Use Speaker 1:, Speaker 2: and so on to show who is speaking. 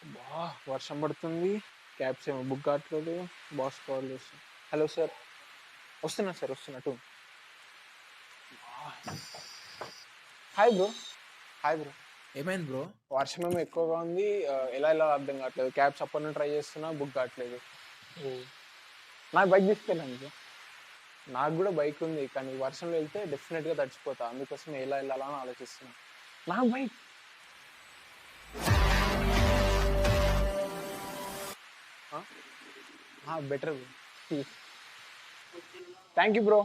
Speaker 1: అబ్బా! వర్షం పడుతుంది. క్యాబ్స్ ఏమో బుక్ కావట్లేదు. బాస్ కాల్ చేస్తున్నా. Hello sir. వస్తున్నా సార్. వస్తున్నా. Hi bro. Hi bro.
Speaker 2: ఏమైంది బ్రో?
Speaker 1: వర్షమేమో ఎక్కువగా ఉంది. ఎలా ఎళ్ళాలో అర్థం కావట్లేదు. క్యాబ్స్ అప్పటి ట్రై చేస్తున్నా బుక్ కావట్లేదు. ఓహ్! నాకు బైక్ తీసుకెళ్ళండి బ్రో. నాకు గూడా బైక్ ఉంది. కానీ వర్షంలో వెళ్తే డెఫినిట్‌గా తడిచిపోతా. అందుకోసం ఎలా ఎళ్ళాలా అని ఆలోచిస్తున్నా. నాకు బైక్ ఆ! Better bro. Thank you bro.